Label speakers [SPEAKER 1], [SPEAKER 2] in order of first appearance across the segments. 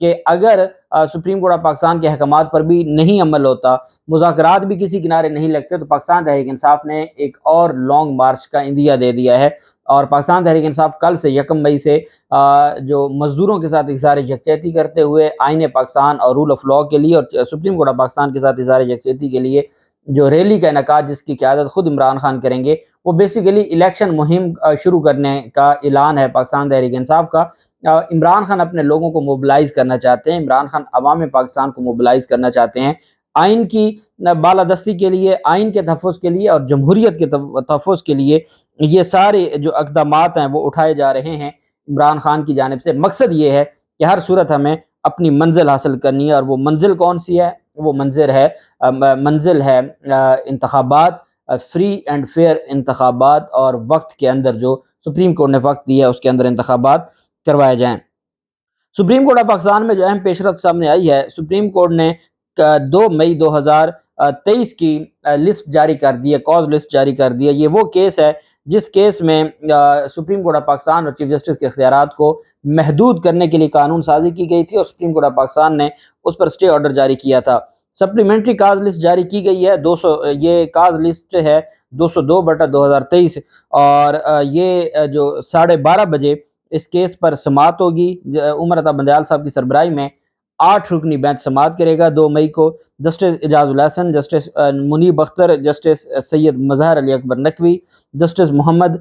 [SPEAKER 1] کہ اگر supreme court of Pakistan کے احکامات پر بھی نہیں عمل ہوتا، مذاکرات بھی کسی کنارے نہیں لگتے، تو پاکستان تحریک انصاف نے ایک اور لانگ مارچ کا عندیہ دے دیا ہے۔ اور پاکستان تحریک انصاف کل سے 1 مئی سے جو مزدوروں کے ساتھ اظہار یکجہتی کرتے ہوئے آئین پاکستان اور رول آف لاء کے لیے اور سپریم کورٹ آف پاکستان کے ساتھ اظہار یکجہتی کے لیے جو ریلی کا انعقاد جس کی قیادت خود عمران خان کریں گے، وہ بیسیکلی الیکشن مہم شروع کرنے کا اعلان ہے پاکستان تحریک انصاف کا۔ عمران خان اپنے لوگوں کو موبلائز کرنا چاہتے ہیں، عمران خان عوام پاکستان کو موبلائز کرنا چاہتے ہیں آئین کی بالادستی کے لیے، آئین کے تحفظ کے لیے اور جمہوریت کے تحفظ کے لیے۔ یہ سارے جو اقدامات ہیں وہ اٹھائے جا رہے ہیں عمران خان کی جانب سے۔ مقصد یہ ہے کہ ہر صورت ہمیں اپنی منزل حاصل کرنی ہے، اور وہ منزل کون سی ہے؟ وہ منزل ہے انتخابات، فری اینڈ فیئر انتخابات، اور وقت کے اندر جو سپریم کورٹ نے وقت دیا ہے اس کے اندر انتخابات کروائے جائیں۔ سپریم کورٹ آف پاکستان میں جو اہم پیش رفت سامنے آئی ہے، سپریم کورٹ نے 2 مئی 2023 کی لسٹ جاری کر دی ہے، کاز لسٹ جاری کر دی ہے۔ یہ وہ کیس ہے جس کیس میں سپریم کورٹ آف پاکستان اور چیف جسٹس کے اختیارات کو محدود کرنے کے لیے قانون سازی کی گئی تھی، اور سپریم کورٹ آف پاکستان نے اس پر اسٹے آرڈر جاری کیا تھا۔ سپلیمنٹری کاز لسٹ جاری کی گئی ہے، یہ کاز لسٹ ہے 202/2023، اور یہ جو 12:30 بجے اس کیس پر سماعت ہوگی۔ عمر عطا بندیال صاحب کی سربراہی میں 8 رکنی بینچ سماعت کرے گا 2 مئی کو۔ جسٹس اعجاز الحسن، جسٹس منیب اختر، جسٹس سید مظہر علی اکبر نقوی، جسٹس محمد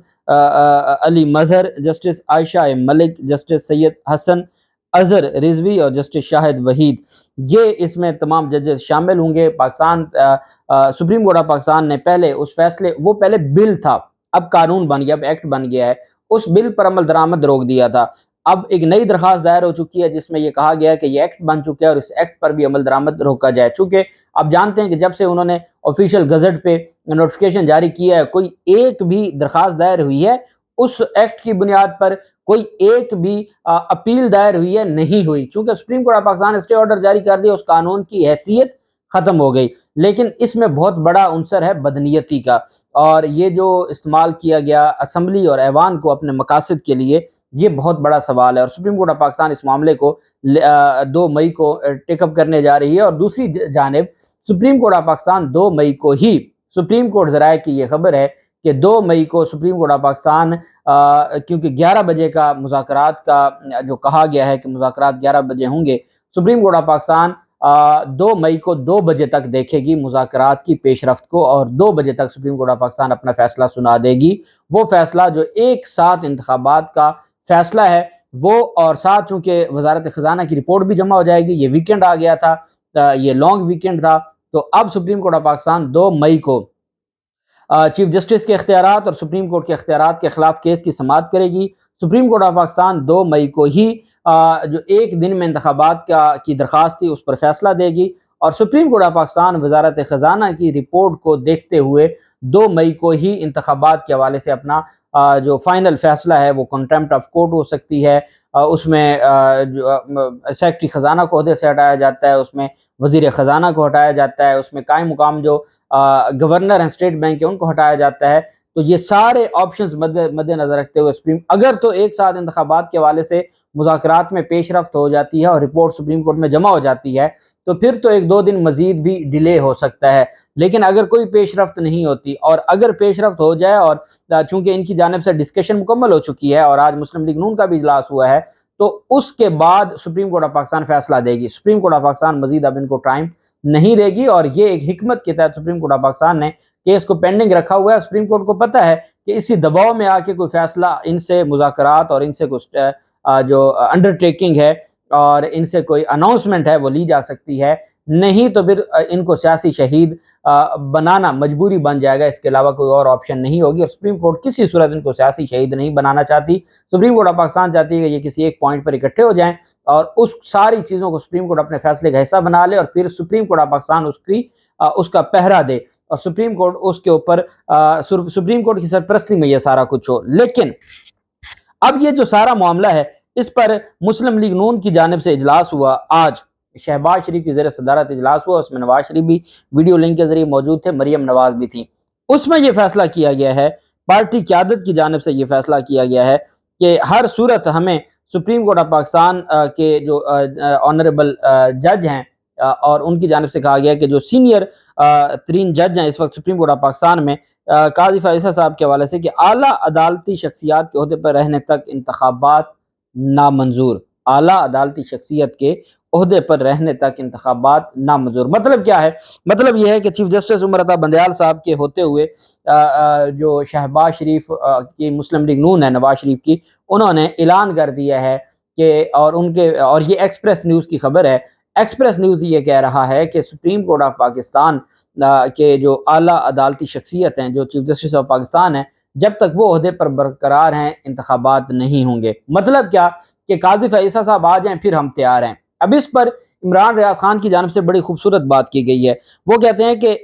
[SPEAKER 1] علی مظہر، جسٹس عائشہ ملک، جسٹس سید حسن اظہر رضوی اور جسٹس شاہد وحید، یہ اس میں تمام ججز شامل ہوں گے۔ سپریم کورٹ آف پاکستان نے پہلے اس فیصلے، وہ پہلے بل تھا، اب قانون بن گیا، اب ایکٹ بن گیا ہے، اس بل پر عمل درآمد روک دیا تھا۔ اب ایک نئی درخواست دائر ہو چکی ہے جس میں یہ کہا گیا ہے کہ یہ ایکٹ بن چکا ہے اور اس ایکٹ پر بھی عمل درآمد روکا جائے، چونکہ آپ جانتے ہیں کہ جب سے انہوں نے آفیشیل گزٹ پہ نوٹیفیکیشن جاری کیا ہے، کوئی ایک بھی درخواست دائر ہوئی ہے اس ایکٹ کی بنیاد پر، کوئی ایک بھی اپیل دائر ہوئی ہے نہیں ہوئی، چونکہ سپریم کورٹ آف پاکستان نے اسٹے آرڈر جاری کر دیا، اس قانون کی حیثیت ختم ہو گئی۔ لیکن اس میں بہت بڑا عنصر ہے بدنیتی کا، اور یہ جو استعمال کیا گیا اسمبلی اور ایوان کو اپنے مقاصد کے لیے، یہ بہت بڑا سوال ہے، اور سپریم کورٹ آف پاکستان اس معاملے کو 2 مئی کو ٹیک اپ کرنے جا رہی ہے۔ اور دوسری جانب سپریم کورٹ آف پاکستان 2 مئی کو ہی، سپریم کورٹ ذرائع کی یہ خبر ہے کہ 2 مئی کو سپریم کورٹ آف پاکستان، کیونکہ 11 بجے کا مذاکرات کا جو کہا گیا ہے کہ مذاکرات 11 بجے ہوں گے، سپریم کورٹ آف پاکستان 2 مئی کو 2 بجے تک دیکھے گی مذاکرات کی پیش رفت کو، اور 2 بجے تک سپریم کورٹ آف پاکستان اپنا فیصلہ سنا دے گی۔ وہ فیصلہ جو ایک ساتھ انتخابات کا فیصلہ ہے وہ، اور ساتھ چونکہ وزارت خزانہ کی رپورٹ بھی جمع ہو جائے گی، یہ ویکنڈ آ گیا تھا، یہ لانگ ویکنڈ تھا، تو اب سپریم کورٹ آف پاکستان 2 مئی کو چیف جسٹس کے اختیارات اور سپریم کورٹ کے اختیارات کے خلاف کیس کی سماعت کرے گی۔ سپریم کورٹ آف پاکستان 2 مئی کو ہی جو ایک دن میں انتخابات کی درخواست تھی اس پر فیصلہ دے گی، اور سپریم کورٹ آف پاکستان وزارت خزانہ کی رپورٹ کو دیکھتے ہوئے 2 مئی کو ہی انتخابات کے حوالے سے اپنا جو فائنل فیصلہ ہے وہ کنٹمپٹ آف کورٹ ہو سکتی ہے۔ اس میں سیکرٹری خزانہ کو عہدے سے ہٹایا جاتا ہے، اس میں وزیر خزانہ کو ہٹایا جاتا ہے، اس میں قائم مقام جو گورنر ہیں اسٹیٹ بینک کے ان کو ہٹایا جاتا ہے۔ تو یہ سارے آپشنز مد نظر رکھتے ہوئے اگر تو ایک ساتھ انتخابات کے حوالے سے مذاکرات میں پیش رفت ہو جاتی ہے اور رپورٹ سپریم کورٹ میں جمع ہو جاتی ہے تو پھر تو 1-2 دن مزید بھی ڈیلے ہو سکتا ہے، لیکن اگر کوئی پیش رفت نہیں ہوتی، اور اگر پیش رفت ہو جائے، اور چونکہ ان کی جانب سے ڈسکشن مکمل ہو چکی ہے اور آج مسلم لیگ نون کا بھی اجلاس ہوا ہے، تو اس کے بعد سپریم کورٹ آف پاکستان فیصلہ دے گی۔ سپریم کورٹ آف پاکستان مزید اب ان کو ٹائم نہیں دے گی، اور یہ ایک حکمت کے تحت سپریم کورٹ آف پاکستان نے کیس کو پینڈنگ رکھا ہوا ہے۔ سپریم کورٹ کو پتہ ہے کہ اسی دباؤ میں آ کے کوئی فیصلہ ان سے مذاکرات اور ان سے کچھ جو انڈرٹیکنگ ہے اور ان سے کوئی اناؤنسمنٹ ہے وہ لی جا سکتی ہے، نہیں تو پھر ان کو سیاسی شہید بنانا مجبوری بن جائے گا، اس کے علاوہ کوئی اور آپشن نہیں ہوگی، اور سپریم کورٹ کسی صورت ان کو سیاسی شہید نہیں بنانا چاہتی۔ سپریم کورٹ آف پاکستان چاہتی ہے کہ یہ کسی ایک پوائنٹ پر اکٹھے ہو جائیں اور اس ساری چیزوں کو سپریم کورٹ اپنے فیصلے کا حصہ بنا لے، اور پھر سپریم کورٹ آف پاکستان اس کا پہرا دے، اور سپریم کورٹ اس کے اوپر سپریم کورٹ کی سرپرستی میں یہ سارا کچھ ہو۔ لیکن اب یہ جو سارا معاملہ ہے اس پر مسلم لیگ نون کی جانب سے اجلاس ہوا، آج شہباز شریف کی زیر صدارت اجلاس ہوا، اس میں نواز شریف بھی ویڈیو لنک کے ذریعے موجود تھے، مریم نواز بھی تھی۔ اس میں یہ فیصلہ کیا گیا ہے، پارٹی قیادت کی جانب سے یہ فیصلہ کیا گیا ہے کہ ہر صورت ہمیں سپریم کورٹ آف پاکستان کے جو آنریبل جج ہیں اور ان کی جانب سے کہا گیا کہ جو سینئر ترین جج ہیں اس وقت سپریم کورٹ آف پاکستان میں، قاضی فیصل صاحب کے حوالے سے، کہ اعلیٰ عدالتی شخصیات کے عہدے پر رہنے تک انتخابات نامنظور، اعلیٰ عدالتی شخصیت کے عہدے پر رہنے تک انتخابات نامنظور۔ مطلب کیا ہے؟ مطلب یہ ہے کہ چیف جسٹس عمر عطا بندیال صاحب کے ہوتے ہوئے جو شہباز شریف کی مسلم لیگ نون ہے، نواز شریف کی، انہوں نے اعلان کر دیا ہے کہ اور یہ ایکسپریس نیوز کی خبر ہے، ایکسپریس نیوز یہ کہہ رہا ہے کہ سپریم کورٹ آف پاکستان کے جو اعلیٰ عدالتی شخصیت ہیں، جو چیف جسٹس آف پاکستان ہیں، جب تک وہ عہدے پر برقرار ہیں انتخابات نہیں ہوں گے۔ مطلب کیا کہ قاضی فیصل صاحب آ جائیں پھر ہم تیار ہیں۔ اب اس پر عمران ریاض خان کی جانب سے بڑی خوبصورت بات کی گئی ہے، وہ کہتے ہیں کہ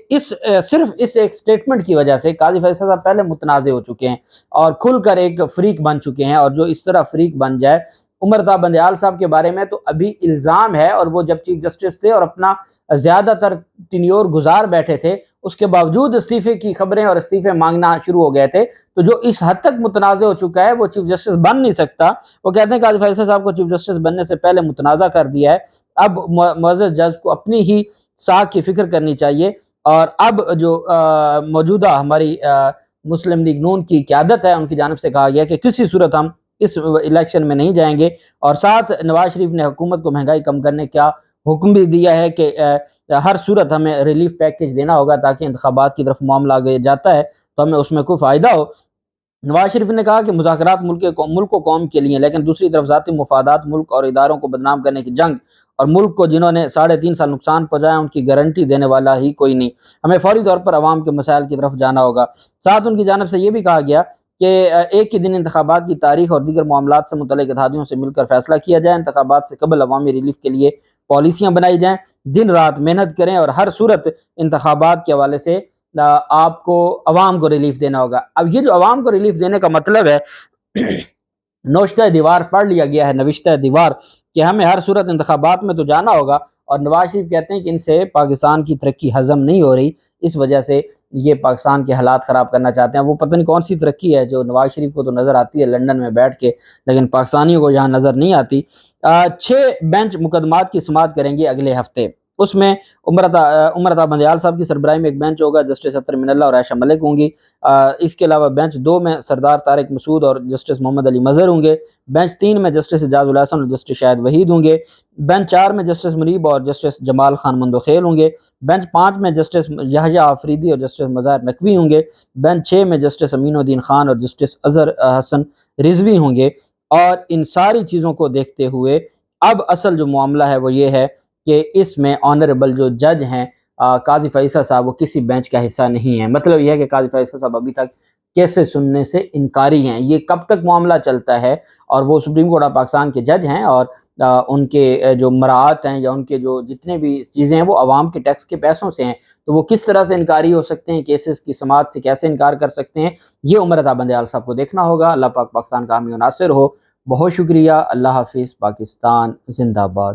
[SPEAKER 1] صرف اس ایک سٹیٹمنٹ کی وجہ سے قاضی فیصل صاحب پہلے متنازع ہو چکے ہیں اور کھل کر ایک فریق بن چکے ہیں، اور جو اس طرح فریق بن جائے عمر عطا بندیال صاحب کے بارے میں تو ابھی الزام ہے، اور وہ جب چیف جسٹس تھے اور اپنا زیادہ تر ٹینیور گزار بیٹھے تھے، اس کے باوجود استعفے کی خبریں اور استعفے مانگنا شروع ہو گئے تھے، تو جو اس حد تک متنازع ہو چکا ہے وہ چیف جسٹس بن نہیں سکتا۔ وہ کہتے ہیں قاضی فیصل صاحب کو چیف جسٹس بننے سے پہلے متنازع کر دیا ہے، اب معزز جج کو اپنی ہی ساکھ کی فکر کرنی چاہیے، اور اب جو موجودہ ہماری مسلم لیگ نون کی قیادت ہے، ان کی جانب سے کہا گیا کہ کسی صورت ہم اس الیکشن میں نہیں جائیں گے، اور ساتھ نواز شریف نے حکومت کو مہنگائی کم کرنے کا حکم بھی دیا ہے کہ ہر صورت ہمیں ریلیف پیکیج دینا ہوگا تاکہ انتخابات کی طرف معاملہ آگے جاتا ہے تو ہمیں اس میں کوئی فائدہ ہو۔ نواز شریف نے کہا کہ مذاکرات ملک و قوم کے لیے، لیکن دوسری طرف ذاتی مفادات، ملک اور اداروں کو بدنام کرنے کی جنگ، اور ملک کو جنہوں نے 3.5 سال نقصان پہنچایا ان کی گارنٹی دینے والا ہی کوئی نہیں، ہمیں فوری طور پر عوام کے مسائل کی طرف جانا ہوگا۔ ساتھ ان کی جانب سے یہ بھی کہا گیا کہ ایک ہی دن انتخابات کی تاریخ اور دیگر معاملات سے متعلق اتحادیوں سے مل کر فیصلہ کیا جائے، انتخابات سے قبل عوامی ریلیف کے لیے پالیسیاں بنائی جائیں، دن رات محنت کریں، اور ہر صورت انتخابات کے حوالے سے آپ کو عوام کو ریلیف دینا ہوگا۔ اب یہ جو عوام کو ریلیف دینے کا مطلب ہے، نوشتہ دیوار پڑھ لیا گیا ہے، نوشتہ دیوار، کہ ہمیں ہر صورت انتخابات میں تو جانا ہوگا، اور نواز شریف کہتے ہیں کہ ان سے پاکستان کی ترقی ہضم نہیں ہو رہی، اس وجہ سے یہ پاکستان کے حالات خراب کرنا چاہتے ہیں۔ وہ پتہ نہیں کون سی ترقی ہے جو نواز شریف کو تو نظر آتی ہے لندن میں بیٹھ کے، لیکن پاکستانیوں کو یہاں نظر نہیں آتی۔ 6 بینچ مقدمات کی سماعت کریں گے اگلے ہفتے، اس میں عمر عطا بندیال صاحب کی سربراہی میں ایک بینچ ہوگا، جسٹس اطہر من اللہ اور عائشہ ملک ہوں گی۔ اس کے علاوہ بینچ 2 میں سردار طارق مسعود اور جسٹس محمد علی مظہر ہوں گے، بینچ 3 میں جسٹس اعجاز الحسن اور جسٹس شاہد وحید ہوں گے، بینچ 4 میں جسٹس منیب اور جسٹس جمال خان مندوخیل ہوں گے، بینچ 5 میں جسٹس یحییٰ آفریدی اور جسٹس مظاہر نقوی ہوں گے، بینچ 6 میں جسٹس امین الدین خان اور جسٹس اظہر حسن رضوی ہوں گے۔ اور ان ساری چیزوں کو دیکھتے ہوئے اب اصل جو معاملہ ہے وہ یہ ہے کہ اس میں آنریبل جو جج ہیں قاضی فیصل صاحب، وہ کسی بینچ کا حصہ نہیں ہیں۔ مطلب یہ ہے کہ قاضی فیصل صاحب ابھی تک کیسز سننے سے انکاری ہیں۔ یہ کب تک معاملہ چلتا ہے، اور وہ سپریم کورٹ آف پاکستان کے جج ہیں، اور ان کے جو مراعات ہیں یا ان کے جو جتنے بھی چیزیں ہیں وہ عوام کے ٹیکس کے پیسوں سے ہیں، تو وہ کس طرح سے انکاری ہو سکتے ہیں، کیسز کی سماعت سے کیسے انکار کر سکتے ہیں، یہ عمر عطا بندیال صاحب کو دیکھنا ہوگا۔ اللہ پاک پاکستان کا حامی و ناصر ہو۔ بہت شکریہ۔ اللہ حافظ۔ پاکستان زندہ باد۔